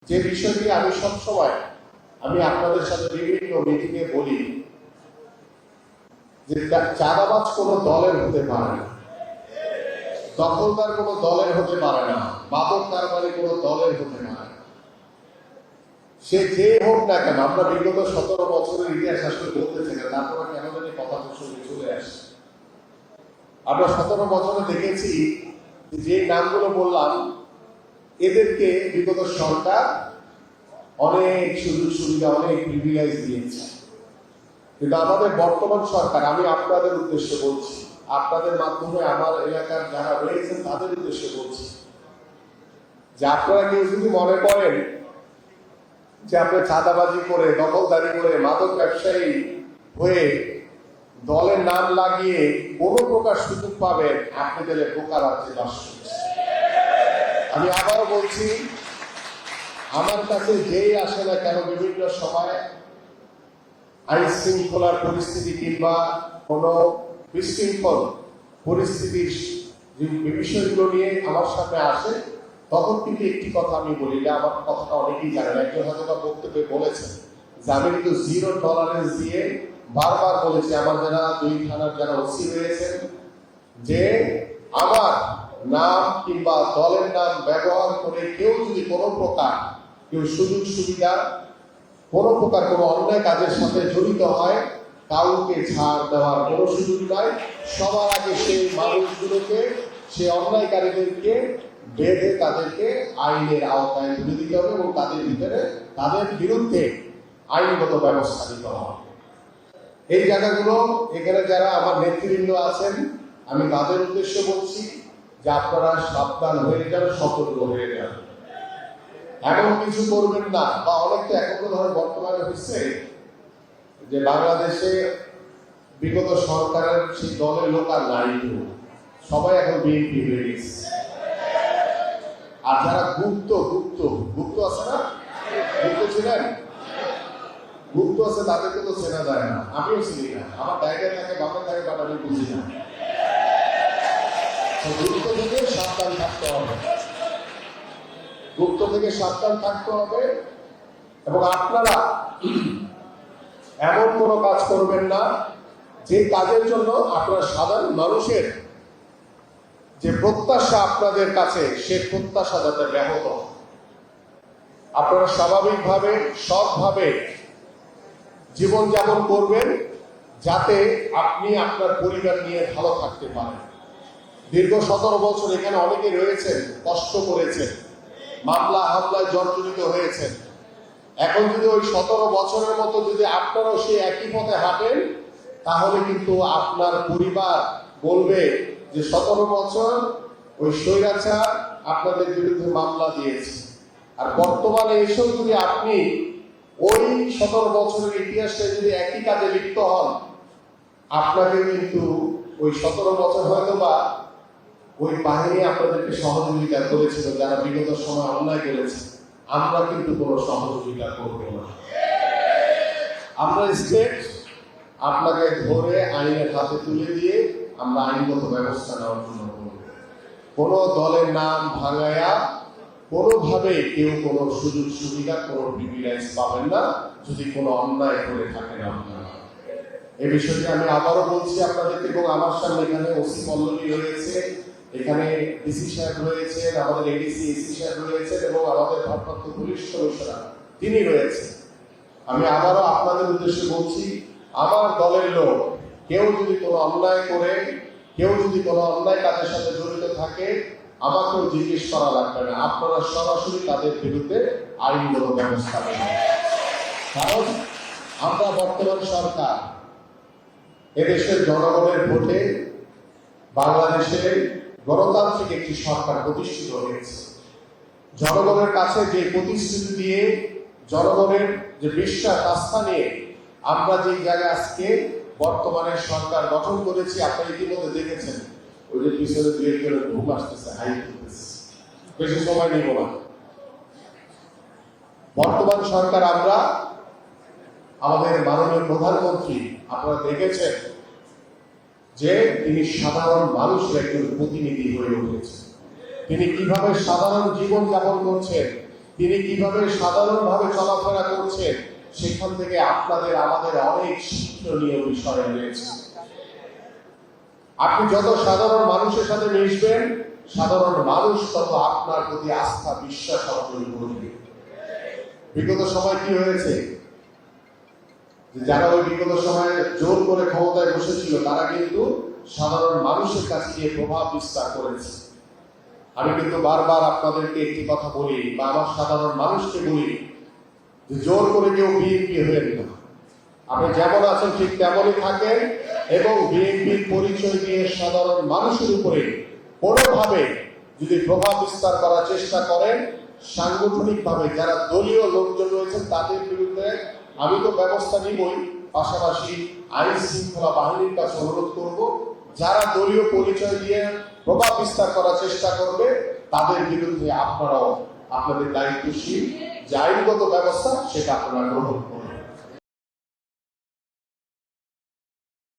যে বিষয়টি আমি সবসময় আপনাদের সাথে বিভিন্ন মিটিংয়ে বলি যে চাঁদাবাজ কোনো দলের হতে পারে না, দখলদার কোনো দলের হতে পারে না, মাদক কারবারি কোনো দলের হতে পারে না। সে যে হোক না কেন, আমরা বিগত 17 বছরের ইতিহাস আসলে বলতেছি না, তারপরে কেন জানি কথা প্রসঙ্গে চলে আসে। আমরা 17 বছরে দেখেছি যে নামগুলো বললাম, এদেরকে বিগত সরকার অনেক সুযোগ সুবিধা, অনেক প্রিভিলেজ দিয়েছে। কিন্তু আমাদের বর্তমান সরকার, আমি আপনাদের উদ্দেশ্যে বলছি, আপনাদের মাধ্যমে আমার এলাকার যারা রয়েছেন তাদের উদ্দেশ্যে বলছি যে আপনারা কেউ যদি মনে করেন যে আপনি চাঁদাবাজি করে, দখলদারি করে, মাদক ব্যবসায়ী হয়ে দলের নাম লাগিয়ে কোনো প্রকার সুযোগ পাবেন, আপনি তাহলে বোকার আছে বাস। আমি আবারও বলছি, আমার কাছে যেই আসে না কেন বিভিন্ন সময় আইন শৃঙ্খলার পরিস্থিতি কিংবা কোনো বিশৃঙ্খল পরিস্থিতির যে বিষয়গুলো নিয়ে আমার সামনে আসে, তখন কিন্তু একটি কথা আমি বলি, যে আমার কথাটা অনেকেই জানেন, একজন হয়তো বা বক্তব্যে বলেছেন যে আমি কিন্তু 0 টলারেন্স দিয়ে বারবার বলেছি, আমার যারা 2 থানার যারা ওসি রয়েছেন, যে আমার নাম কিংবা দলের নাম ব্যবহার করে কেউ যদি কোনো প্রকার কেউ সুযোগ সুবিধা, কোনো প্রকার কোনো অন্যায় কাজের সাথে জড়িত হয়, কাউকে ছাড় দেওয়ার কোনো সুযোগ নাই। সবার আগে সেই মানুষগুলোকে, সেই অন্যায়কারীদেরকে বেঁধে তাদেরকে আইনের আওতায় তুলে দিতে হবে এবং তাদের বিরুদ্ধে আইনগত ব্যবস্থা নিতে হবে। এই জায়গাগুলো, এখানে যারা আমার নেতৃবৃন্দ আছেন, আমি তাদের উদ্দেশ্যে বলছি যে আপনারা সাবধান হয়ে যান, সতর্ক হয়ে যান, এমন কিছু করবেন না। বা অনেক তো এখন ধরেন বর্তমানে হচ্ছে যে বাংলাদেশে বিগত সরকারের সেই দলের লোক আর নাই, সবাই এখন বিএনপি হয়ে গেছে। আর যারা গুপ্ত আছে না, গুপ্ত ছিলেন, গুপ্ত আছে, তাদেরকে তো চেনা যায় না, আমিও চিনি না, আমার জায়গায় থাকে, বাপের থাকে, বাট আমি বুঝি না। গুপ্ত থেকে সাবধান থাকতে হবে, গুপ্ত থেকে সাবধান থাকতে হবে। এবং আপনারা এমন কোনো কাজ করবেন না যে কাজের জন্য আপনারা সাধারণ মানুষের যে প্রত্যাশা আপনাদের কাছে, সে প্রত্যাশা যাতে ব্যাহত। আপনারা স্বাভাবিকভাবে, সৎভাবে জীবনযাপন করবেন, যাতে আপনি আপনার পরিবার নিয়ে ভালো থাকতে পারেন। দীর্ঘ 17 বছর এখানে অনেকে রয়েছেন, কষ্ট করেছেন, মামলা হামলায় জর্জরিত হয়েছেন। এখন যদি ওই 17 বছরের মতো যদি আপনারাও সেই একই পথে হাঁটেন, তাহলে কিন্তু আপনার পরিবার বলবে যে 17 বছর ওই স্বৈরাচার আপনাদের বিরুদ্ধে মামলা দিয়েছে। আর বর্তমানে এসেও যদি আপনি ওই 17 বছরের ইতিহাসে যদি একই কাজে লিপ্ত হন, আপনাকে কিন্তু ওই 17 বছর হয়তো বা ওই বাহিনী আপনাদেরকে সহযোগিতা করেছিল, যারা বিগত সময় অন্যায় করেছে। আমরা কিন্তু কোনো সহযোগিতা করব না। আমরা স্টেট আপনাকে ধরে আইনের হাতে তুলে দিয়ে আমরা আইনগত ব্যবস্থা নেওয়ার জন্য করব। কোনো দলের নাম ভাঙায়া কোনোভাবে কেউ কোনো সুযোগ সুবিধা, কোনো প্রিভিলেজ পাবেন না, যদি কোনো অন্যায় করে থাকেন আপনারা। এই বিষয়টি আমি আবারও বলছি আপনাদেরকে। এবং আমার সামনে এখানে ওসি পল্লবী রয়েছে, এখানে ডিসি সাহেব রয়েছেন, আমাদের এডিসি এসি সাহেব রয়েছেন এবং আমাদের ভারপ্রাপ্ত পুলিশ কমিশনার তিনি রয়েছেন। আমি আবারও আপনাদের উদ্দেশ্যে বলছি, আমার দলের লোক কেউ যদি কোনো অন্যায় করে, কেউ যদি কোনো অন্যায় কাজের সাথে জড়িত থাকে, আমাকেও জিজ্ঞেস করা লাগবে না, আপনারা সরাসরি তাদের বিরুদ্ধে আইনগত ব্যবস্থা নেবেন। কারণ আমরা বর্তমান সরকার, এদেশের জনগণের ভোটে বাংলাদেশে গণতান্ত্রিক একটি সরকার প্রতিষ্ঠিত হয়েছে। জনগণের কাছে যে প্রতিশ্রুতি দিয়ে, জনগণের যে বিশ্বাস আস্থা নিয়ে আমরা যে জায়গায় আজকে বর্তমানে সরকার গঠন করেছি, আপনারা ইতিমধ্যে দেখেছেন, ওই যে পিছনে 2 একজনের ঘুম আসতেছে, হাই করতেছে, বেশি সময় নিব না। বর্তমান সরকার আমরা, আমাদের মাননীয় প্রধানমন্ত্রী, আপনারা দেখেছেন যে তিনি সাধারণ মানুষের একজন প্রতিনিধি হয়ে উঠেছেন। তিনি কিভাবে সাধারণ জীবন যাপন করছেন, তিনি কিভাবে সাধারণভাবে চলাফেরা করছেন, সেখান থেকে আপনাদের আমাদের অনেক শিক্ষণীয় বিষয় রয়েছে। আপনি যত সাধারণ মানুষের সাথে মিশবেন, সাধারণ মানুষ তত আপনার প্রতি আস্থা বিশ্বাস অর্জন করবে। বিগত সময় কি হয়েছে, যারা ওই বিগত সময়ে জোর করে ক্ষমতায় বসেছিল তারা কিন্তু সাধারণ মানুষের কাছে গিয়ে প্রভাব বিস্তার করেছে। আমি কিন্তু বারবার আপনাদেরকে একটি কথা বলি, বা আমার সাধারণ মানুষকে বলি, যে জোর করে কেউ বিএনপি হয়ে না। আপনি যেমন আছেন ঠিক তেমনই থাকেন, এবং বিএনপির পরিচয় দিয়ে সাধারণ মানুষের উপরে কোনোভাবে যদি প্রভাব বিস্তার করার চেষ্টা করেন, সাংগঠনিকভাবে যারা দলীয় লোকজন রয়েছেন তাদের বিরুদ্ধে আমি তো ব্যবস্থা নিবই, পাশাপাশি আইন শৃঙ্খলা বাহিনীর কাছে অনুরোধ করব, যারা দলীয় পরিচয় দিয়ে প্রভাব বিস্তার করার চেষ্টা করবে তাদের বিরুদ্ধে আপনারাও আপনাদের দায়িত্বশীল যে আইনগত ব্যবস্থা সেটা আপনারা গ্রহণ করবেন।